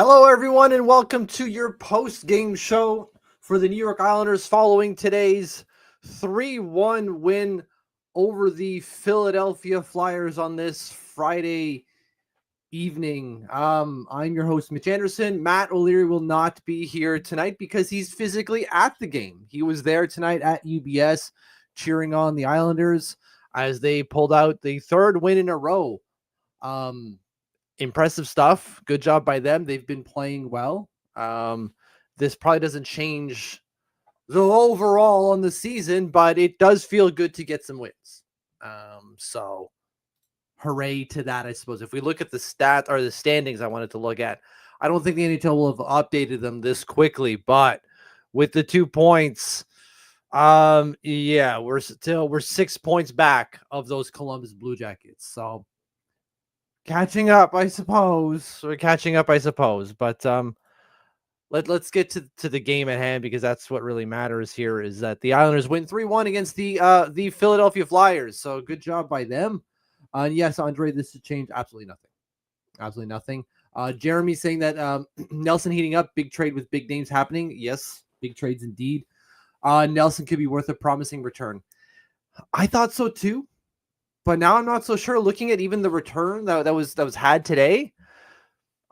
Hello, everyone, and welcome to your post-game show for the New York Islanders following today's 3-1 win over the Philadelphia Flyers on this Friday evening. I'm your host, Mitch Anderson. Matt O'Leary will not be here tonight because he's physically at the game. He was there tonight at UBS cheering on the Islanders as they pulled out the third win in a row. Impressive stuff. Good job by them. They've been playing well. This probably doesn't change the overall on the season, but it does feel good to get some wins. So hooray to that, I suppose. If we look at the stat or the standings I wanted to look at, I don't think the NHL will have updated them this quickly, but with the 2 points, we're 6 points back of those Columbus Blue Jackets. So catching up, I suppose. But let's get to the game at hand, because that's what really matters here, is that the Islanders win 3-1 against the Philadelphia Flyers. So good job by them. And yes, Andre, this should change absolutely nothing. Absolutely nothing. Jeremy saying that Nelson heating up, big trade with big names happening. Yes, big trades indeed. Nelson could be worth a promising return. I thought so too. But now I'm not so sure. Looking at even the return that was had today,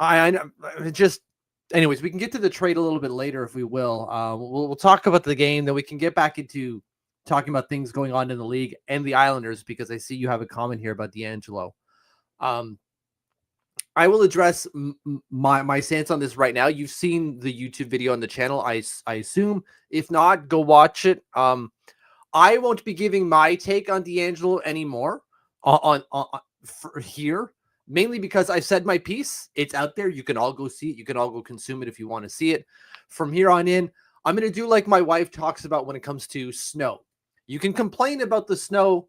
anyways, we can get to the trade a little bit later if we will. We'll talk about the game, then we can get back into talking about things going on in the league and the Islanders, because I see you have a comment here about D'Angelo. I will address my stance on this right now. You've seen the YouTube video on the channel, I assume. If not, go watch it. I won't be giving my take on D'Angelo anymore for here, mainly because I've said my piece. It's out there. You can all go see it. You can all go consume it if you want to see it. From here on in, I'm going to do like my wife talks about when it comes to snow. You can complain about the snow,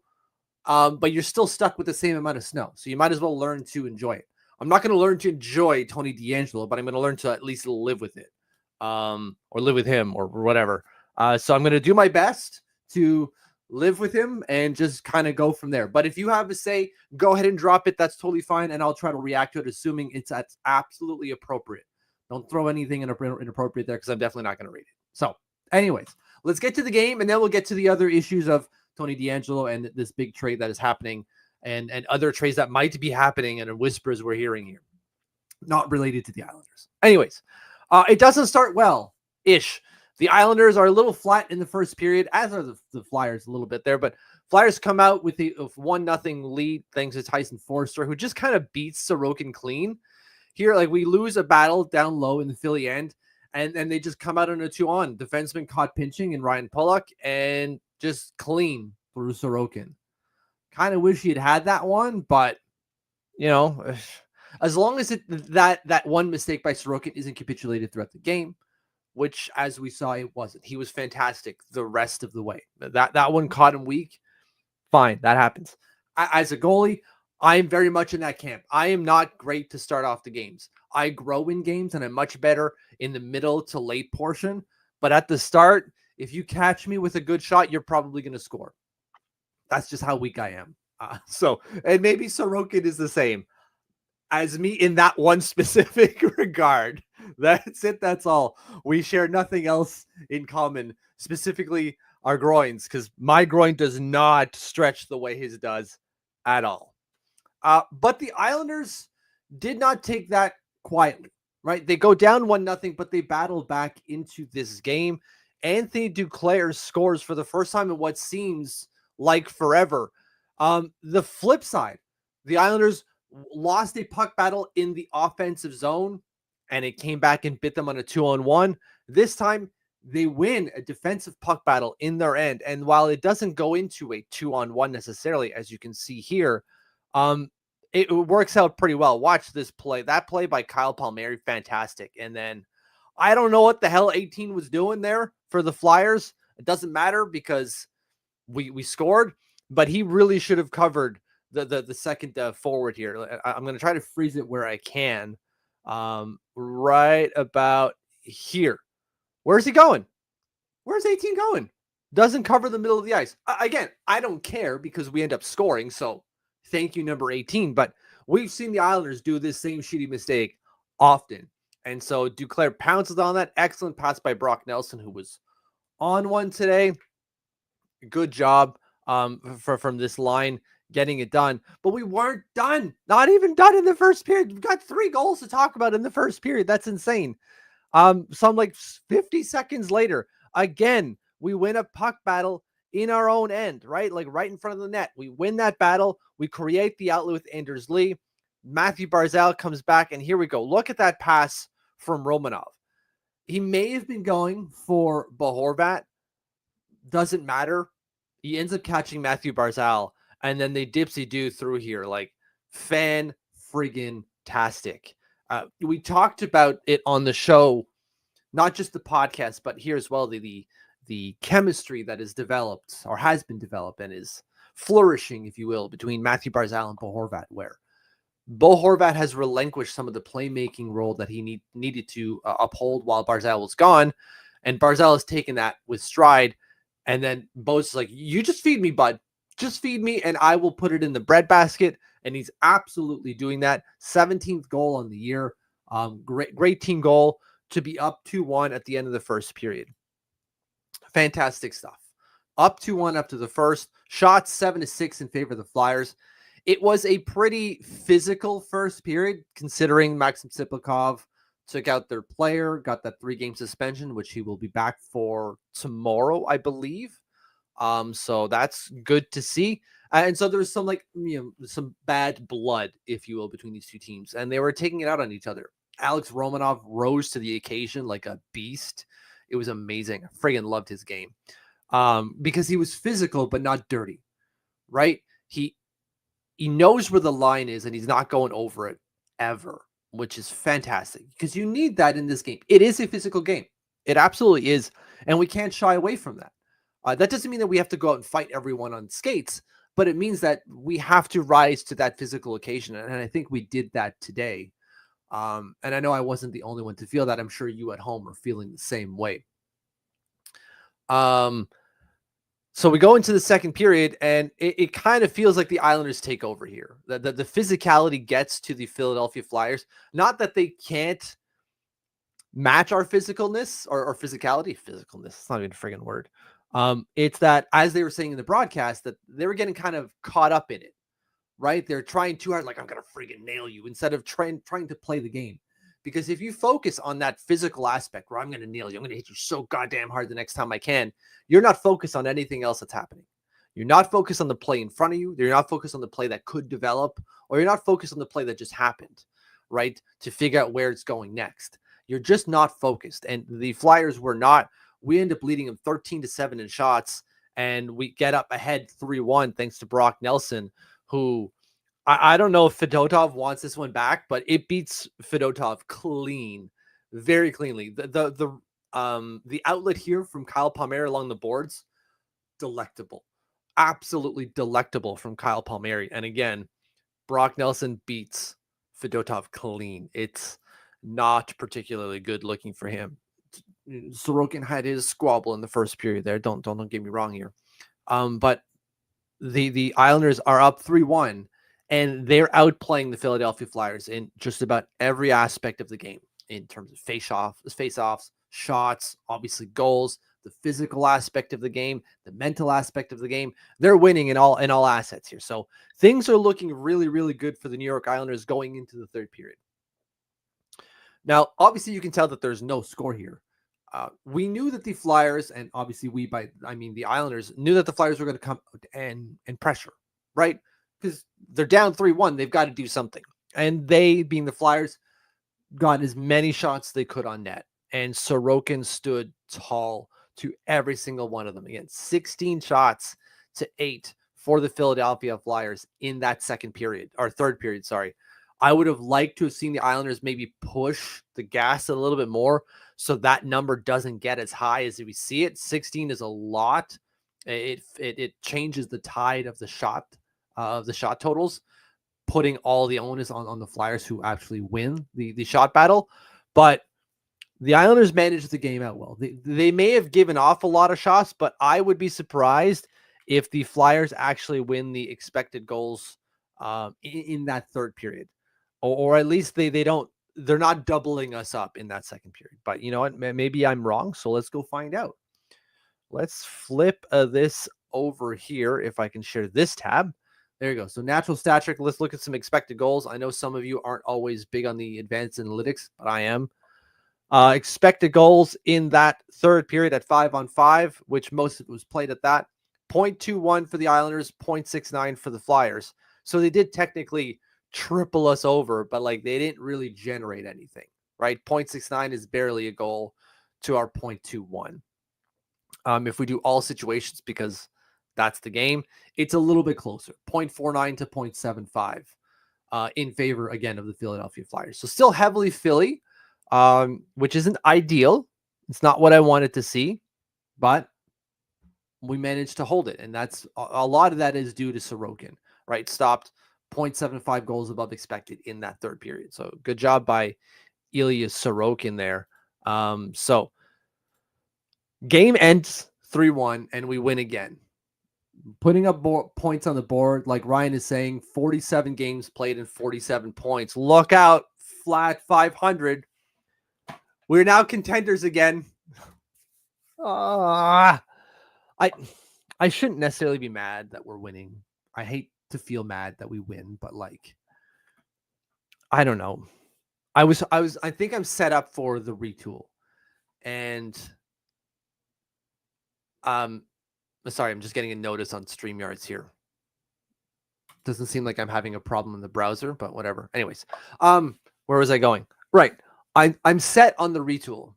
but you're still stuck with the same amount of snow. So you might as well learn to enjoy it. I'm not going to learn to enjoy Tony D'Angelo, but I'm going to learn to at least live with it, or live with him, or whatever. So I'm going to do my best to live with him and just kind of go from there. But if you have a say, go ahead and drop it. That's totally fine. And I'll try to react to it, assuming it's absolutely appropriate. Don't throw anything inappropriate there, because I'm definitely not going to read it. So anyways, let's get to the game, and then we'll get to the other issues of Tony D'Angelo and this big trade that is happening, and other trades that might be happening, and whispers we're hearing here, not related to the Islanders. Anyways, it doesn't start well-ish. The Islanders are a little flat in the first period, as are the Flyers a little bit there. But Flyers come out with a 1-0 lead thanks to Tyson Foerster, who just kind of beats Sorokin clean. Here, like, we lose a battle down low in the Philly end, and they just come out on a 2-on. Defenseman caught pinching in Ryan Pulock, and just clean through Sorokin. Kind of wish he had that one, but, you know, as long as that one mistake by Sorokin isn't capitulated throughout the game, which, as we saw, it wasn't. He was fantastic the rest of the way. That one caught him weak. Fine, that happens. As a goalie, I'm very much in that camp. I am not great to start off the games. I grow in games, and I'm much better in the middle to late portion. But at the start, if you catch me with a good shot, you're probably going to score. That's just how weak I am. And maybe Sorokin is the same as me in that one specific regard. That's it. That's all. We share nothing else in common, specifically our groins, because my groin does not stretch the way his does at all. But the Islanders did not take that quietly, right? They go down 1-0, but they battle back into this game. Anthony Duclair scores for the first time in what seems like forever. The flip side, the Islanders lost a puck battle in the offensive zone, and it came back and bit them on a 2-on-1. This time, they win a defensive puck battle in their end. And while it doesn't go into a 2-on-1 necessarily, as you can see here, it works out pretty well. Watch this play. That play by Kyle Palmieri, fantastic. And then I don't know what the hell 18 was doing there for the Flyers. It doesn't matter, because we scored, but he really should have covered the second forward here. I'm going to try to freeze it where I can. Right about here. Where's he going? Where's 18 going? Doesn't cover the middle of the ice. Again, I don't care, because we end up scoring. So thank you, number 18. But we've seen the Islanders do this same shitty mistake often. And so Duclair pounces on that. Excellent pass by Brock Nelson, who was on one today. Good job from this line getting it done. But we weren't done. Not even done in the first period. We've got 3 goals to talk about in the first period. That's insane. Some like 50 seconds later, again, we win a puck battle in our own end, right? Like right in front of the net. We win that battle. We create the outlet with Anders Lee. Matthew Barzal comes back, and here we go. Look at that pass from Romanov. He may have been going for Bahorvat. Doesn't matter. He ends up catching Matthew Barzal, and then they dipsy-do through here. Like, fan-friggin-tastic. We talked about it on the show, not just the podcast, but here as well, the chemistry that is developed or has been developed and is flourishing, if you will, between Matthew Barzal and Bo Horvat, where Bo Horvat has relinquished some of the playmaking role that he needed to uphold while Barzal was gone, and Barzal has taken that with stride. And then Bo's like, you just feed me, bud. Just feed me, and I will put it in the breadbasket. And he's absolutely doing that. 17th goal on the year. Great team goal to be up 2-1 at the end of the first period. Fantastic stuff. Up 2-1 up to the first. Shots 7-6 in favor of the Flyers. It was a pretty physical first period, considering Maxim Siplikov took out their player, got that 3-game suspension, which he will be back for tomorrow, I believe. So that's good to see. And so there's some some bad blood, if you will, between these two teams, and they were taking it out on each other. Alex Romanov rose to the occasion like a beast. It was amazing. I friggin' loved his game because he was physical but not dirty, right? He knows where the line is, and he's not going over it ever, which is fantastic because you need that in this game. It is a physical game. It absolutely is, and we can't shy away from that. That doesn't mean that we have to go out and fight everyone on skates, but it means that we have to rise to that physical occasion, and I think we did that today. And I know I wasn't the only one to feel that. I'm sure you at home are feeling the same way. So we go into the second period, and it kind of feels like the Islanders take over here. The physicality gets to the Philadelphia Flyers. Not that they can't match our physicalness or physicality. Physicalness, it's not even a friggin' word. It's that, as they were saying in the broadcast, that they were getting kind of caught up in it, right? They're trying too hard, like, I'm going to friggin' nail you, instead of trying to play the game. Because if you focus on that physical aspect where I'm going to nail you, I'm going to hit you so goddamn hard the next time I can, you're not focused on anything else that's happening. You're not focused on the play in front of you. You're not focused on the play that could develop, or you're not focused on the play that just happened, right? To figure out where it's going next. You're just not focused. And the Flyers were not. We end up leading them 13-7 in shots, and we get up ahead 3-1 thanks to Brock Nelson, who I don't know if Fedotov wants this one back, but it beats Fedotov clean, very cleanly. The outlet here from Kyle Palmieri along the boards, delectable, absolutely delectable from Kyle Palmieri. And again, Brock Nelson beats Fedotov clean. It's not particularly good looking for him. Sorokin had his squabble in the first period there. Don't get me wrong here. But the Islanders are up 3-1. And they're outplaying the Philadelphia Flyers in just about every aspect of the game, in terms of face-offs, shots, obviously goals, the physical aspect of the game, the mental aspect of the game. They're winning in all assets here. So things are looking really, really good for the New York Islanders going into the third period. Now, obviously, you can tell that there's no score here. We knew that the Flyers, and obviously the Islanders, knew that the Flyers were going to come and pressure, right? Because they're down 3-1, they've got to do something. And they, being the Flyers, got as many shots as they could on net. And Sorokin stood tall to every single one of them. Again, 16 shots to 8 for the Philadelphia Flyers in that third period, sorry. I would have liked to have seen the Islanders maybe push the gas a little bit more so that number doesn't get as high as we see it. 16 is a lot. It changes the tide of the shot totals, putting all the onus on the Flyers, who actually win the shot battle. But the Islanders managed the game out well. They may have given off a lot of shots, but I would be surprised if the Flyers actually win the expected goals in that third period, or at least they don't they're not doubling us up in that second period. But you know what? Maybe I'm wrong. So let's go find out. Let's flip this over here. If I can share this tab. There you go. So natural stat trick. Let's look at some expected goals. I know some of you aren't always big on the advanced analytics, but I am. Expected goals in that third period at 5-on-5, which most of it was played at that. 0.21 for the Islanders, 0.69 for the Flyers. So they did technically triple us over, but like they didn't really generate anything, right? 0.69 is barely a goal to our 0.21. If we do all situations, because that's the game, it's a little bit closer, 0.49 to 0.75 in favor, again, of the Philadelphia Flyers. So still heavily Philly, which isn't ideal. It's not what I wanted to see, but we managed to hold it. And that's a lot of that is due to Sorokin, right? Stopped 0.75 goals above expected in that third period. So good job by Ilya Sorokin there. So game ends 3-1 and we win again. Putting up points on the board, like Ryan is saying, 47 games played and 47 points. Look out, flat 500. We're now contenders again. I shouldn't necessarily be mad that we're winning. I hate to feel mad that we win, but like, I don't know. I think I'm set up for the retool. And sorry, I'm just getting a notice on StreamYards here. Doesn't seem like I'm having a problem in the browser, but whatever. Anyways, where was I going? Right. I'm set on the retool.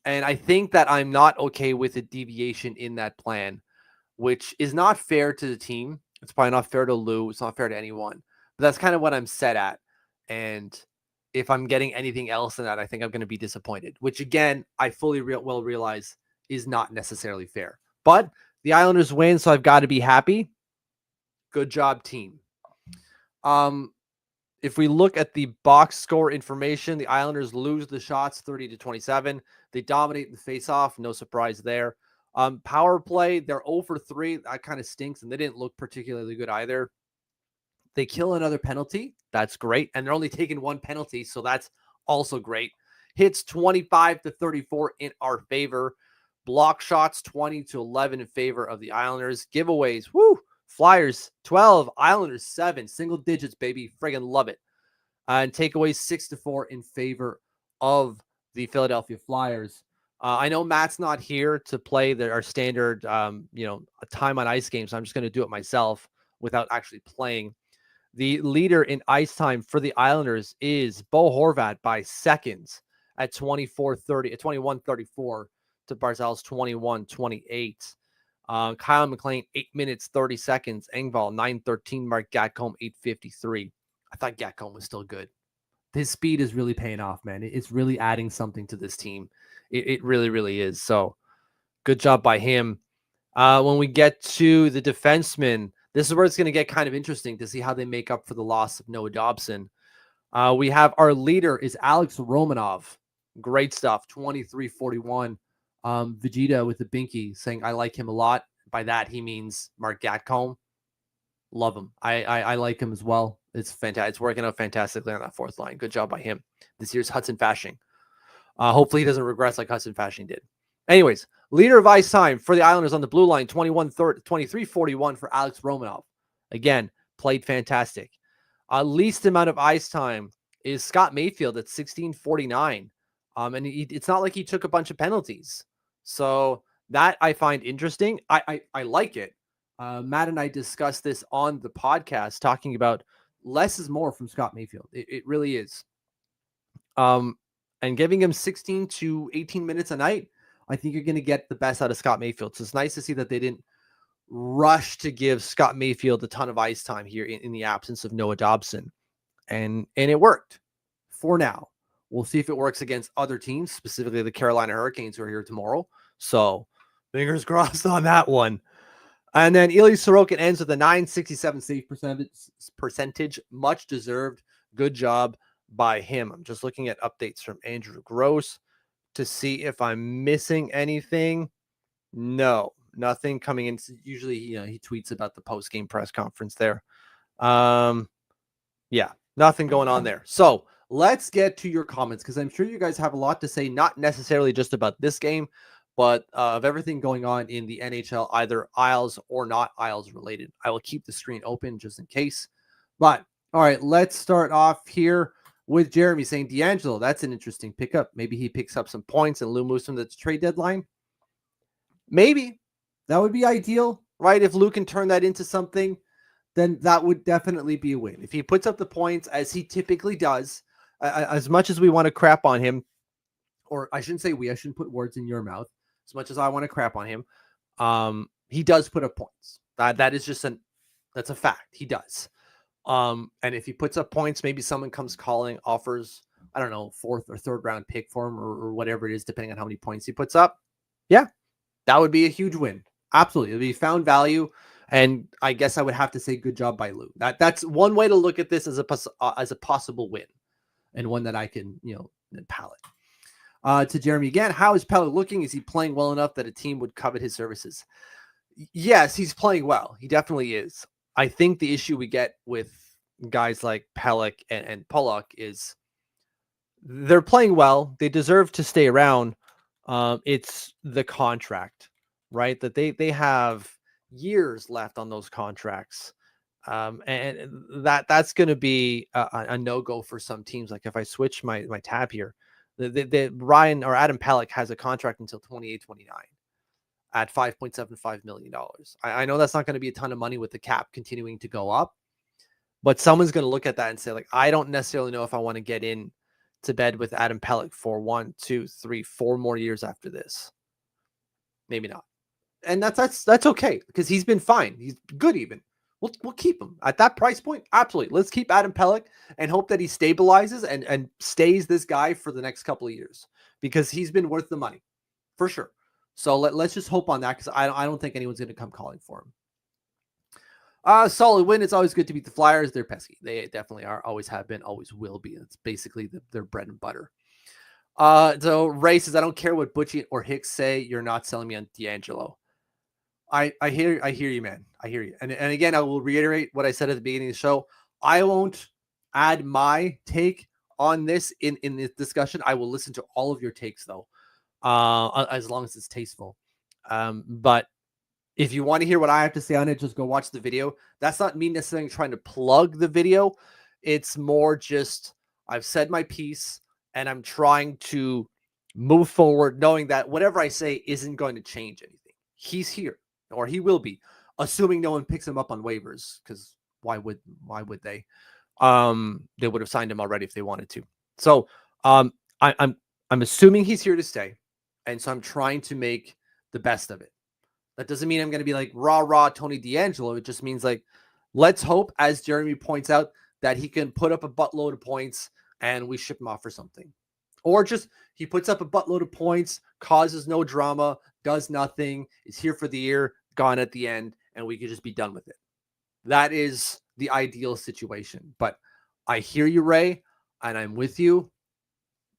And I think that I'm not okay with a deviation in that plan, which is not fair to the team. It's probably not fair to Lou. It's not fair to anyone. But that's kind of what I'm set at. And if I'm getting anything else than that, I think I'm going to be disappointed, which again, I fully well realize is not necessarily fair. But the Islanders win, so I've got to be happy. Good job, team. If we look at the box score information, the Islanders lose the shots 30-27. They dominate the faceoff. No surprise there. Power play, they're 0 for 3. That kind of stinks, and they didn't look particularly good either. They kill another penalty. That's great. And they're only taking one penalty, so that's also great. Hits 25-34 in our favor. Block shots 20-11 in favor of the Islanders. Giveaways, woo! Flyers 12, Islanders 7. Single digits, baby. Friggin' love it. And takeaways 6-4 in favor of the Philadelphia Flyers. I know Matt's not here to play our standard, a time on ice game, so I'm just going to do it myself without actually playing. The leader in ice time for the Islanders is Bo Horvat by seconds at 21:34 to Barzal's 21:28. Kyle McLean, 8 minutes, 30 seconds. Engvall, 9:13. Mark Gatcomb, 8:53. I thought Gatcomb was still good. His speed is really paying off, man. It's really adding something to this team. It really, really is. So good job by him. When we get to the defensemen, this is where it's going to get kind of interesting to see how they make up for the loss of Noah Dobson. We have our leader is Alex Romanov. Great stuff. 23-41. Vegeta with the binky saying, I like him a lot. By that, he means Mark Gatcomb. Love him. I like him as well. It's fantastic. It's working out fantastically on that fourth line. Good job by him. This year's Hudson Fasching. Hopefully he doesn't regress like Hudson Fasching did. Anyways, leader of ice time for the Islanders on the blue line, 23-41 for Alex Romanov. Again, played fantastic. Least amount of ice time is Scott Mayfield at 16:49. And it's not like he took a bunch of penalties. So that I find interesting. I like it. Matt and I discussed this on the podcast, talking about less is more from Scott Mayfield. It really is. And giving him 16 to 18 minutes a night, I think you're going to get the best out of Scott Mayfield. So it's nice to see that they didn't rush to give Scott Mayfield a ton of ice time here in the absence of Noah Dobson. And it worked for now. We'll see if it works against other teams, specifically the Carolina Hurricanes, who are here tomorrow. So fingers crossed on that one. And then Ilya Sorokin ends with a .967 save percentage. Much deserved. Good job by him. I'm just looking at updates from Andrew Gross to see if I'm missing anything. No, nothing coming in. Usually, he tweets about the post-game press conference there. Yeah, nothing going on there. So let's get to your comments because I'm sure you guys have a lot to say, not necessarily just about this game, but of everything going on in the NHL, either Isles or not Isles related. I will keep the screen open just in case. But all right, let's start off here with Jeremy saying D'Angelo. That's an interesting pickup. Maybe he picks up some points and Lou moves him to the trade deadline. Maybe that would be ideal, right? If Lou can turn that into something, then that would definitely be a win. If he puts up the points as he typically does, as much as we want to crap on him, or I shouldn't say I shouldn't put words in your mouth, as much as I want to crap on him, he does put up points. That is just that's a fact. He does. And if he puts up points, maybe someone comes calling, offers, I don't know, 4th or 3rd round pick for him or whatever it is, depending on how many points he puts up. Yeah, that would be a huge win. Absolutely. It would be found value. And I guess I would have to say good job by Lou. That's one way to look at this as a possible win, and one that I can, palate. To Jeremy again, how is Pellet looking? Is he playing well enough that a team would covet his services? Yes, he's playing well. He definitely is. I think the issue we get with guys like Pellick and Pollock is they're playing well. They deserve to stay around. It's the contract, right? That they have years left on those contracts. And that's going to be a no-go for some teams. Like if I switch my tab here, the Ryan or Adam Pellick has a contract until 28-29 at $5.75 million. I know that's not going to be a ton of money with the cap continuing to go up, but someone's going to look at that and say, like, I don't necessarily know if I want to get in to bed with Adam Pellick for 1, 2, 3, 4 more years after this. Maybe not. And that's okay because he's been fine. He's good even. We'll keep him at that price point. Absolutely. Let's keep Adam Pellick and hope that he stabilizes and stays this guy for the next couple of years because he's been worth the money for sure. So let's just hope on that because I don't think anyone's going to come calling for him. Solid win. It's always good to beat the Flyers. They're pesky. They definitely are. Always have been. Always will be. It's basically their bread and butter. So Ray says, I don't care what Butchie or Hicks say. You're not selling me on D'Angelo. I hear you, man. I hear you. And again, I will reiterate what I said at the beginning of the show. I won't add my take on this in this discussion. I will listen to all of your takes though, as long as it's tasteful. But if you want to hear what I have to say on it, just go watch the video. That's not me necessarily trying to plug the video. It's more just I've said my piece and I'm trying to move forward knowing that whatever I say isn't going to change anything. He's here. Or he will be, assuming no one picks him up on waivers, because why would they? They would have signed him already if they wanted to. So I'm assuming he's here to stay, and so I'm trying to make the best of it. That doesn't mean I'm going to be like rah Tony D'Angelo. It just means like let's hope, as Jeremy points out, that he can put up a buttload of points and we ship him off for something, or just he puts up a buttload of points, causes no drama, does nothing, is here for the year, gone at the end, and we could just be done with it. That is the ideal situation. But I hear you, Ray, and I'm with you.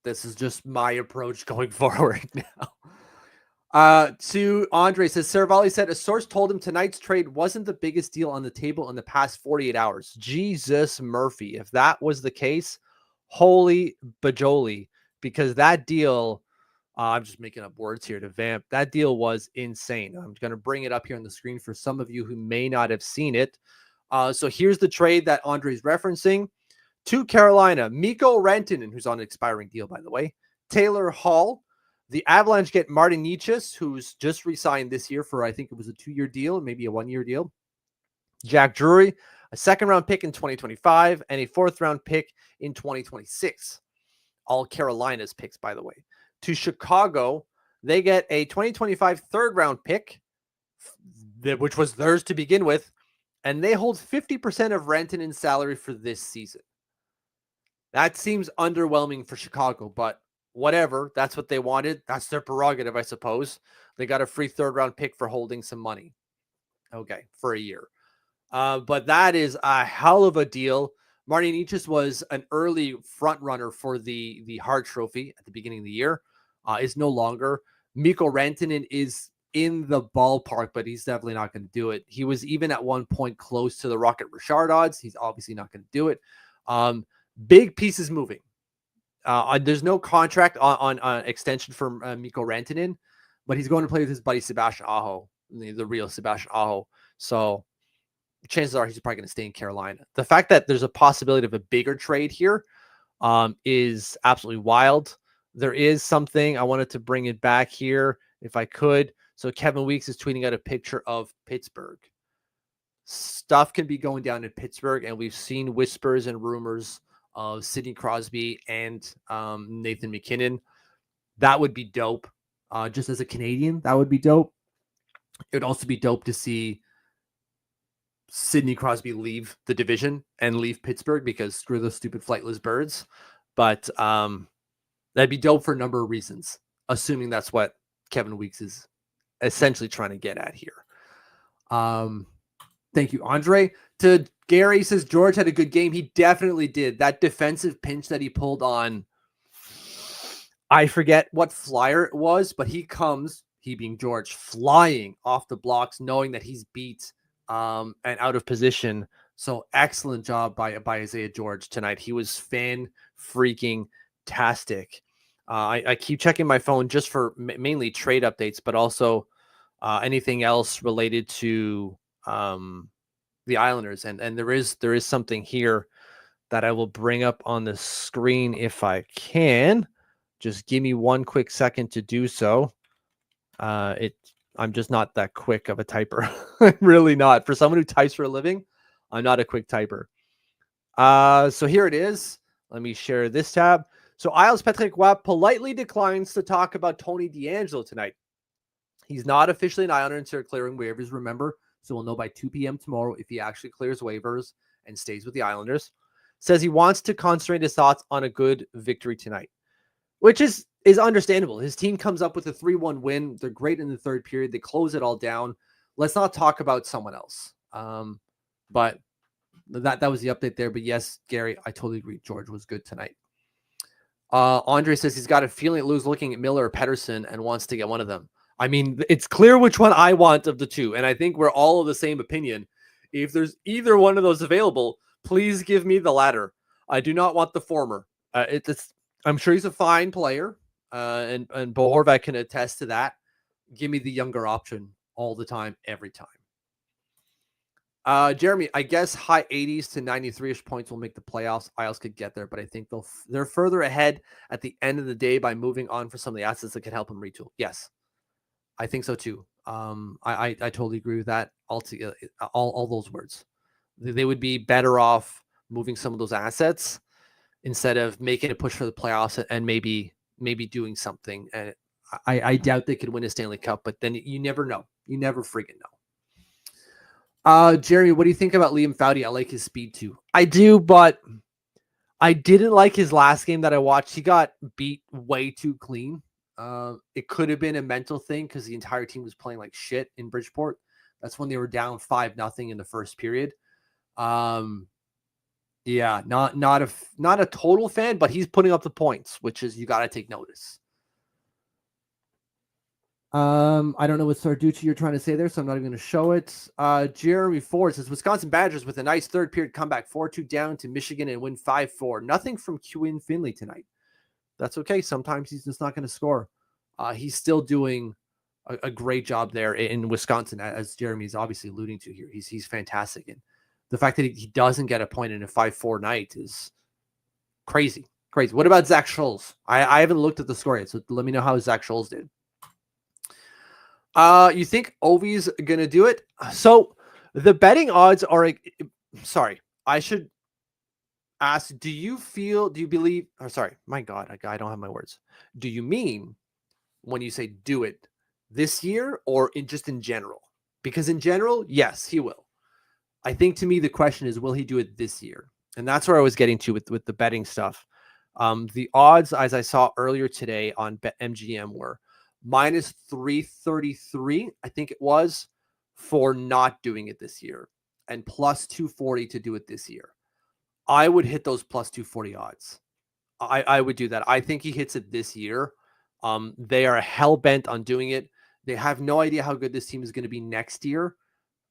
This is just my approach going forward now. To Andre says, Saravalli said a source told him tonight's trade wasn't the biggest deal on the table in the past 48 hours. Jesus Murphy. If that was the case, holy bajoli, because that deal, I'm just making up words here to vamp. That deal was insane. I'm going to bring it up here on the screen for some of you who may not have seen it. So here's the trade that Andre's referencing. To Carolina, Mikko Rantanen, who's on an expiring deal, by the way. Taylor Hall. The Avalanche get Martin Necas, who's just re-signed this year for, I think it was a 2-year deal, maybe a 1-year deal. Jack Drury, a 2nd-round pick in 2025, and a 4th-round pick in 2026. All Carolina's picks, by the way. To Chicago, they get a 2025 3rd-round pick, which was theirs to begin with, and they hold 50% of Rantanen's salary for this season. That seems underwhelming for Chicago, but whatever. That's what they wanted. That's their prerogative, I suppose. They got a free 3rd-round pick for holding some money. Okay, for a year. But that is a hell of a deal. Martin Necas was an early front runner for the Hart Trophy at the beginning of the year. Is no longer. Mikko Rantanen is in the ballpark, but he's definitely not going to do it. He was even at one point close to the Rocket Richard odds. He's obviously not going to do it. Big pieces moving. There's no contract on extension for Mikko Rantanen, but he's going to play with his buddy Sebastian Aho, the real Sebastian Aho. So chances are he's probably going to stay in Carolina. The fact that there's a possibility of a bigger trade here is absolutely wild. There is something I wanted to bring it back here if I could. So Kevin Weeks is tweeting out a picture of Pittsburgh. Stuff can be going down in Pittsburgh, and we've seen whispers and rumors of Sidney Crosby and Nathan McKinnon. That would be dope. Just as a Canadian, that would be dope. It would also be dope to see Sidney Crosby leave the division and leave Pittsburgh, because screw those stupid flightless birds. But that'd be dope for a number of reasons, assuming that's what Kevin Weeks is essentially trying to get at here. Thank you, Andre. To Gary, says George had a good game. He definitely did. That defensive pinch that he pulled on, I forget what flyer it was, but he comes, he being George, flying off the blocks, knowing that he's beat and out of position. So excellent job by Isaiah George tonight. He was fan-freaking-tastic. I keep checking my phone just for mainly trade updates, but also anything else related to the Islanders. And there is something here that I will bring up on the screen if I can. Just give me one quick second to do so. I'm just not that quick of a typer. I'm really not. For someone who types for a living, I'm not a quick typer. So here it is. Let me share this tab. So Isles Patrick Roy politely declines to talk about Tony DeAngelo tonight. He's not officially an Islander until clearing waivers, remember. So we'll know by 2 p.m. tomorrow if he actually clears waivers and stays with the Islanders. Says he wants to concentrate his thoughts on a good victory tonight, which is understandable. His team comes up with a 3-1 win. They're great in the third period. They close it all down. Let's not talk about someone else. But that was the update there. But yes, Gary, I totally agree. George was good tonight. Andre says he's got a feeling Lou's looking at Miller or Pettersson and wants to get one of them. I mean, it's clear which one I want of the two. And I think we're all of the same opinion. If there's either one of those available, please give me the latter. I do not want the former. I'm sure he's a fine player. And Bo Horvat can attest to that. Give me the younger option all the time, every time. Jeremy, I guess high 80s to 93-ish points will make the playoffs. Isles could get there, but I think they're further ahead at the end of the day by moving on for some of the assets that could help them retool. Yes, I think so too. I totally agree with that. All those words. They would be better off moving some of those assets instead of making a push for the playoffs and maybe doing something. And I doubt they could win a Stanley Cup, but then you never know. You never friggin' know. Jeremy, what do you think about Liam Foudy? I like his speed too. I do, but I didn't like his last game that I watched. He got beat way too clean. It could have been a mental thing because the entire team was playing like shit in Bridgeport. That's when they were down 5-0 in the first period. Yeah, not a total fan, but he's putting up the points, which is you got to take notice. I don't know what Sarducci you're trying to say there, so I'm not even going to show it. Jeremy Ford says Wisconsin Badgers with a nice third period comeback, 4-2 down to Michigan and win 5-4. Nothing from Quinn Finley tonight. That's okay. Sometimes he's just not going to score. He's still doing a great job there in Wisconsin, as Jeremy's obviously alluding to here. He's fantastic. And the fact that he doesn't get a point in a 5-4 night is crazy. Crazy. What about Zach Schultz? I haven't looked at the score yet, so let me know how Zach Schultz did. You think Ovi's gonna do it? So the betting odds are. Sorry, I should ask. Do you believe? Or sorry, my God, I don't have my words. Do you mean when you say do it this year or just in general? Because in general, yes, he will. I think to me the question is, will he do it this year? And that's where I was getting to with the betting stuff. The odds, as I saw earlier today on BetMGM, were minus 333, I think it was, for not doing it this year, and plus 240 to do it this year. I would hit those plus 240 odds. I would do that. I think he hits it this year. They are hell-bent on doing it. They have no idea how good this team is going to be next year.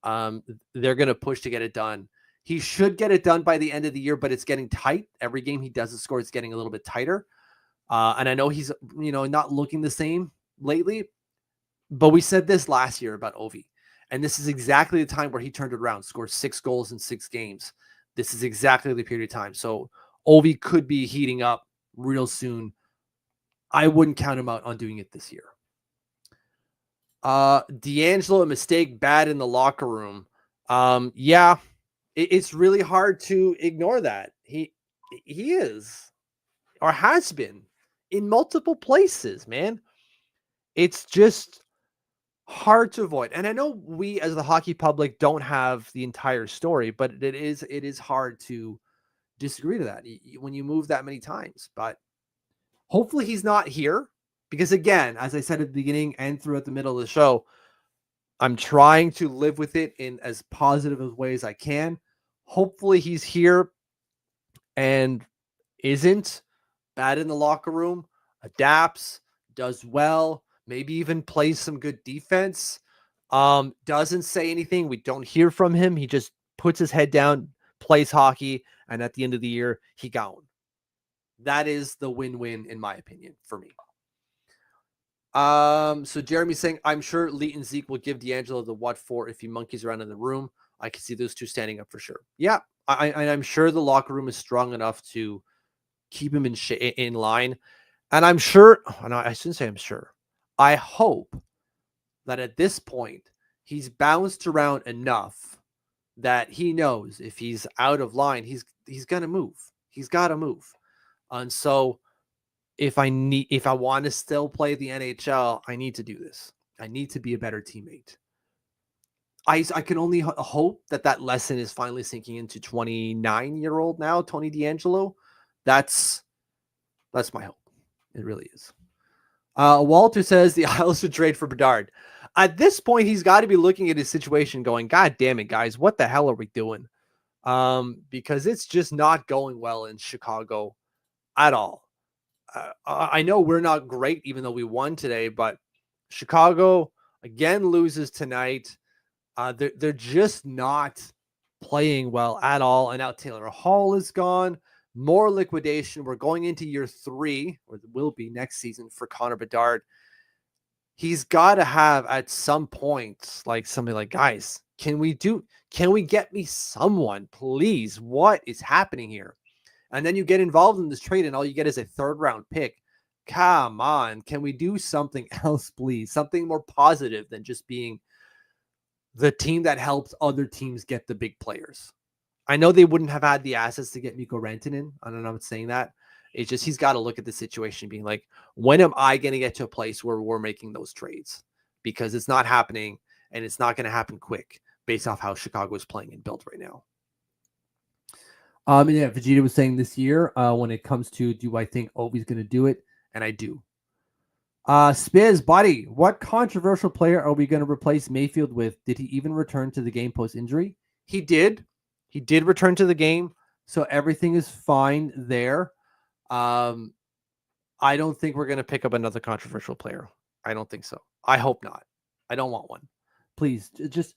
They're going to push to get it done. He should get it done by the end of the year, but it's getting tight. Every game he doesn't score, it's getting a little bit tighter. And I know he's, not looking the same lately, but we said this last year about Ovi. And this is exactly the time where he turned it around, scored 6 goals in 6 games. This is exactly the period of time. So Ovi could be heating up real soon. I wouldn't count him out on doing it this year. D'Angelo, a mistake, bad in the locker room. Yeah, it's really hard to ignore that. He is, or has been, in multiple places, man. It's just hard to avoid. And I know we as the hockey public don't have the entire story, but it is hard to disagree to that when you move that many times. But hopefully he's not here, because again, as I said at the beginning and throughout the middle of the show, I'm trying to live with it in as positive a way as I can. Hopefully he's here and isn't bad in the locker room, adapts, does well, maybe even plays some good defense. Doesn't say anything. We don't hear from him. He just puts his head down, plays hockey, and at the end of the year, he gone. That is the win-win, in my opinion, for me. So Jeremy's saying, I'm sure Lee and Zeke will give D'Angelo the what for if he monkeys around in the room. I can see those two standing up for sure. Yeah, I'm sure the locker room is strong enough to keep him in line. And I'm sure, no, I shouldn't say I'm sure. I hope that at this point, he's bounced around enough that he knows if he's out of line, he's going to move. He's got to move. And so if I want to still play the NHL, I need to do this. I need to be a better teammate. I can only hope that lesson is finally sinking into 29-year-old now, Tony D'Angelo. That's my hope. It really is. Walter says the Isles should trade for Bedard. At this point, he's got to be looking at his situation going, God damn it, guys, what the hell are we doing? Because it's just not going well in Chicago at all. I know we're not great, even though we won today, but Chicago again loses tonight. They're just not playing well at all. And now Taylor Hall is gone. More liquidation. We're going into year 3, or it will be next season, for Connor Bedard. He's got to have at some point like something like, guys, can we get me someone, please? What is happening here? And then you get involved in this trade and all you get is a 3rd-round pick. Come on. Can we do something else, please? Something more positive than just being the team that helps other teams get the big players. I know they wouldn't have had the assets to get Mikko Rantanen. I don't know, I'm saying that. It's just he's got to look at the situation being like, when am I going to get to a place where we're making those trades? Because it's not happening, and it's not going to happen quick based off how Chicago is playing and built right now. Yeah, Vegeta was saying this year, when it comes to do I think Ovi's going to do it? And I do. Spiz, buddy, what controversial player are we going to replace Mayfield with? Did he even return to the game post-injury? He did. He did return to the game, so everything is fine there. I don't think we're going to pick up another controversial player. I don't think so. I hope not. I don't want one. Please, just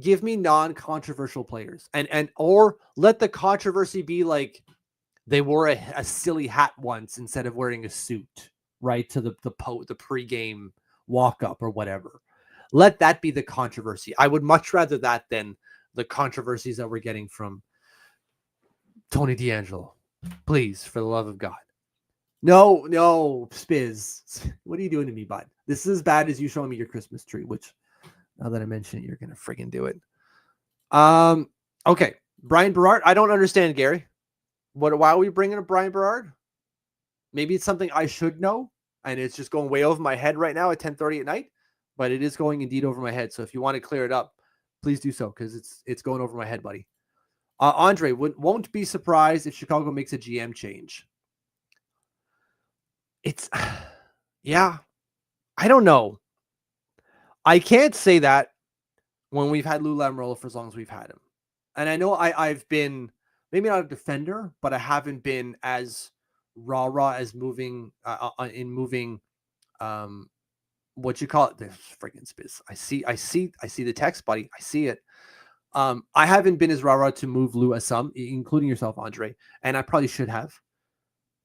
give me non-controversial players, and or let the controversy be like they wore a silly hat once instead of wearing a suit, right, to the pregame walk-up or whatever. Let that be the controversy. I would much rather that than the controversies that we're getting from Tony D'Angelo. Please, for the love of God. No, Spiz. What are you doing to me, bud? This is as bad as you showing me your Christmas tree, which, now that I mention it, you're going to friggin' do it. Okay. Brian Berard. I don't understand, Gary. Why are we bringing up Brian Berard? Maybe it's something I should know, and it's just going way over my head right now at 10:30 at night, but it is going indeed over my head. So if you want to clear it up, please do so, because it's going over my head, buddy. Andre, won't be surprised if Chicago makes a GM change. Yeah, I don't know. I can't say that when we've had Lou Lamoriello for as long as we've had him. And I know I've been maybe not a defender, but I haven't been as rah-rah as moving what you call it? The friggin' Spiz. I see the text, buddy. I see it. I haven't been as rah-rah to move Lou as some, including yourself, Andre, and I probably should have.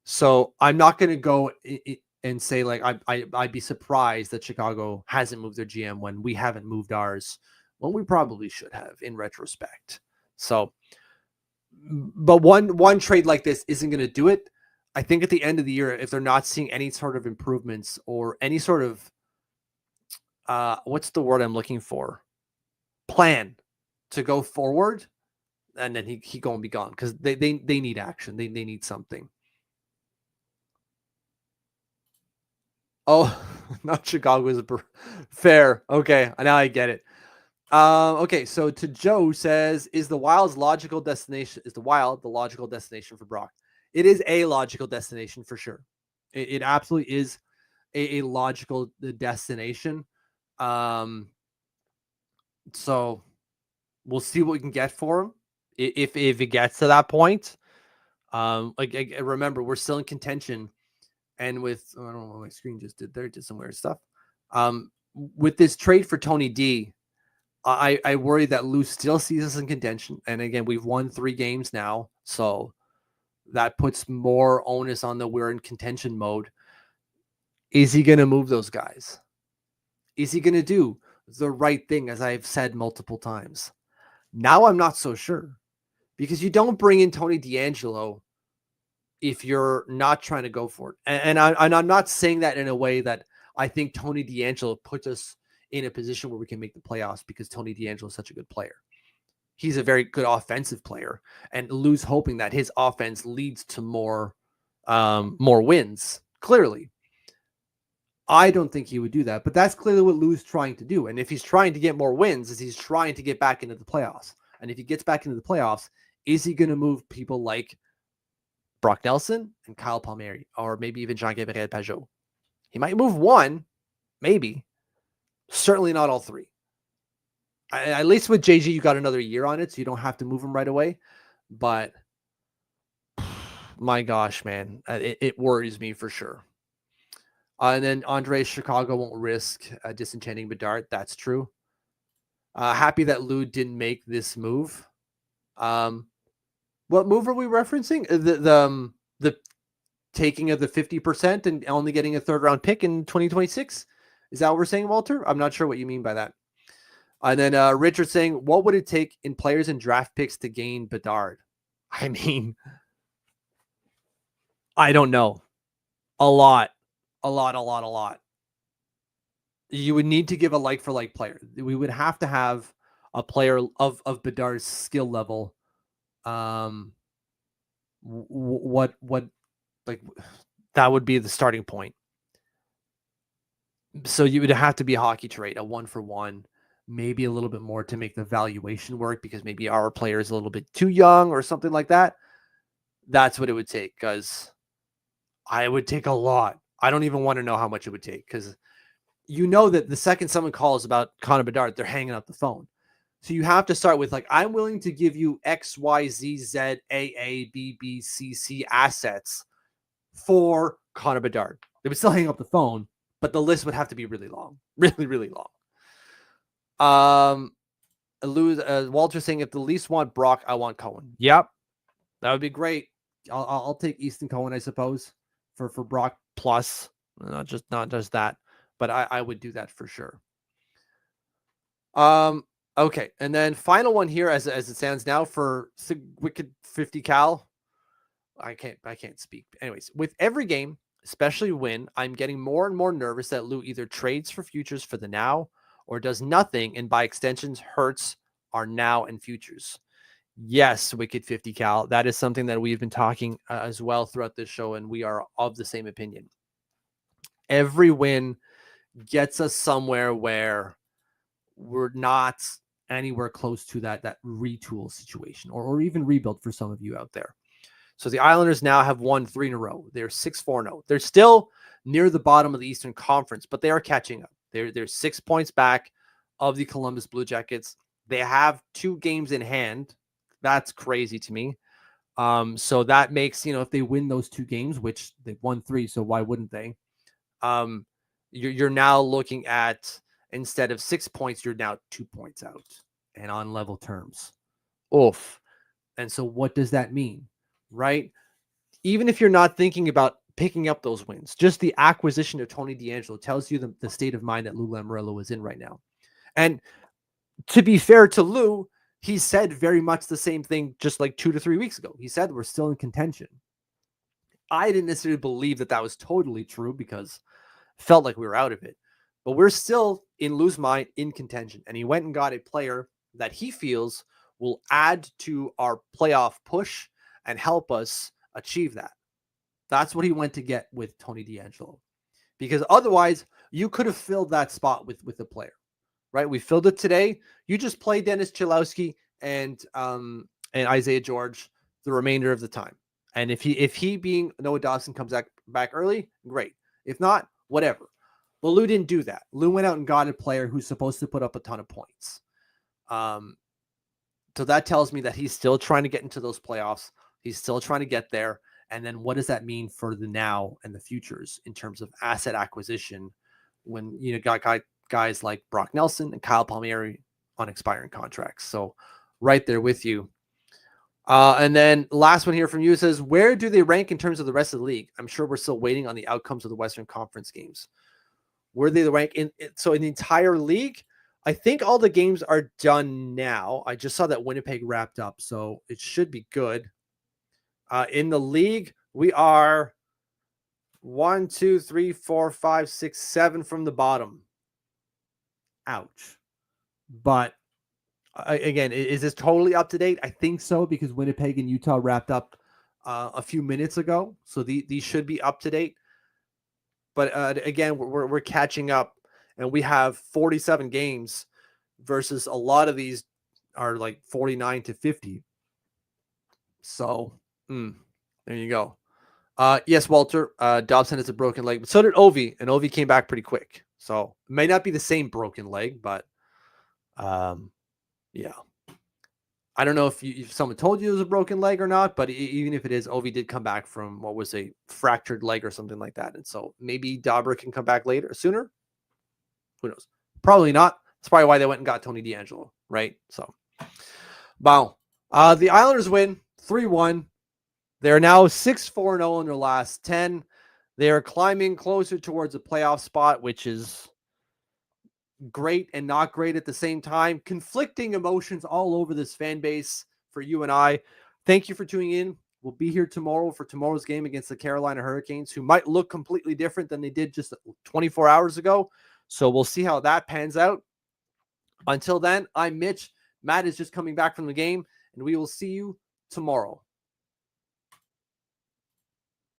So I'm not going to go and say like I'd be surprised that Chicago hasn't moved their GM when we haven't moved ours, when we probably should have in retrospect. So, but one trade like this isn't going to do it. I think at the end of the year, if they're not seeing any sort of improvements or any sort of what's the word I'm looking for? Plan to go forward, and then he going to be gone because they need action. They need something. Oh, not Chicago is fair. Okay, now I get it. Okay, so to Joe says, is the Wild's logical destination? Is the Wild the logical destination for Brock? It is a logical destination for sure. It absolutely is a logical destination. So we'll see what we can get for him if it gets to that point. Like remember, we're still in contention. And with I don't know what my screen just did there, it did some weird stuff. With this trade for Tony D, I worry that Lou still sees us in contention. And again, we've won 3 games now, so that puts more onus on the we're in contention mode. Is he going to move those guys? Is he going to do the right thing, as I've said multiple times? Now I'm not so sure, because you don't bring in Tony DeAngelo if you're not trying to go for it. And I'm not saying that in a way that I think Tony DeAngelo puts us in a position where we can make the playoffs, because Tony DeAngelo is such a good player. He's a very good offensive player, and Lou's hoping that his offense leads to more wins. Clearly, I don't think he would do that, but that's clearly what Lou's trying to do. And if he's trying to get more wins, is he's trying to get back into the playoffs. And if he gets back into the playoffs, is he going to move people like Brock Nelson and Kyle Palmieri, or maybe even Jean-Gabriel Pageau? He might move one, maybe. Certainly not all 3. At least with JG, you got another year on it, so you don't have to move him right away. But my gosh, man, it worries me for sure. And then Andre, Chicago won't risk disenchanting Bedard. That's true. Happy that Lou didn't make this move. What move are we referencing? The taking of the 50% and only getting a 3rd round pick in 2026. Is that what we're saying, Walter? I'm not sure what you mean by that. And then Richard saying, what would it take in players and draft picks to gain Bedard? I mean, I don't know. A lot. You would need to give a like for like player. We would have to have a player of Bedard's skill level. What like that would be the starting point. So you would have to be a hockey trade, a 1-for-1, maybe a little bit more to make the valuation work, because maybe our player is a little bit too young or something like that. That's what it would take, because I would take a lot. I don't even want to know how much it would take, because you know that the second someone calls about Connor Bedard, they're hanging up the phone. So you have to start with like, I'm willing to give you X, Y, Z, Z, A, A, B, B, C, C assets for Connor Bedard. They would still hang up the phone, but the list would have to be really long, really long. Walter saying, if the Leafs want Brock, I want Cohen. Yep, that would be great. I'll take Easton Cohen, I suppose, for Brock plus, not just that, but I would do that for sure. Okay, and then final one here as it stands now for Wicked 50 Cal. I can't speak. Anyways, with every game, especially win, I'm getting more and more nervous that Lou either trades for futures for the now or does nothing, and by extensions hurts our now and futures. Yes, Wicked 50 Cal. That is something that we've been talking as well throughout this show, and we are of the same opinion. Every win gets us somewhere where we're not anywhere close to that retool situation or even rebuild for some of you out there. So the Islanders now have won 3 in a row. They're 6-4-0. They're still near the bottom of the Eastern Conference, but they are catching up. They're 6 points back of the Columbus Blue Jackets. They have 2 games in hand. That's crazy to me. So that makes, if they win those 2 games, which they've won 3, so why wouldn't they? You're now looking at, instead of 6 points, you're now 2 points out and on level terms. Oof. And so what does that mean? Right? even if you're not thinking about picking up those wins, just the acquisition of Tony DeAngelo tells you the state of mind that Lou Lamoriello is in right now. And to be fair to Lou, he said very much the same thing just like 2 to 3 weeks ago. He said we're still in contention. I didn't necessarily believe that was totally true because it felt like we were out of it. But we're still, in Lou's mind, in contention. And he went and got a player that he feels will add to our playoff push and help us achieve that. That's what he went to get with Tony DeAngelo. Because otherwise, you could have filled that spot with a player, right? We filled it today. You just play Dennis Cholowski and Isaiah George the remainder of the time. And if he being Noah Dawson comes back early, great. If not, whatever. But Lou didn't do that. Lou went out and got a player who's supposed to put up a ton of points. So that tells me that he's still trying to get into those playoffs. He's still trying to get there. And then what does that mean for the now and the futures in terms of asset acquisition when you got guys like Brock Nelson and Kyle Palmieri on expiring contracts? So right there with you. And then last one here from you says, where do they rank in terms of the rest of the league? I'm sure we're still waiting on the outcomes of the Western Conference games. Where they rank in the entire league? I think all the games are done now. I just saw that Winnipeg wrapped up, so it should be good. In the league, we are 1, 2, 3, 4, 5, 6, 7 from the bottom. Ouch. But again, is this totally up to date? I think so, because Winnipeg and Utah wrapped up a few minutes ago. So these should be up to date. But again, we're catching up, and we have 47 games versus a lot of these are like 49 to 50. So there you go. Yes, Walter. Dobson has a broken leg, but so did Ovi, and Ovi came back pretty quick. So it may not be the same broken leg, but yeah. I don't know if someone told you it was a broken leg or not, but even if it is, Ovi did come back from what was a fractured leg or something like that. And so maybe Dobber can come back sooner. Who knows? Probably not. That's probably why they went and got Tony DeAngelo, right? So, wow. The Islanders win 3-1. They're now 6-4-0 in their last 10. They are climbing closer towards a playoff spot, which is great and not great at the same time. Conflicting emotions all over this fan base for you and I. Thank you for tuning in. We'll be here tomorrow for tomorrow's game against the Carolina Hurricanes, who might look completely different than they did just 24 hours ago. So we'll see how that pans out. Until then, I'm Mitch. Matt is just coming back from the game, and we will see you tomorrow.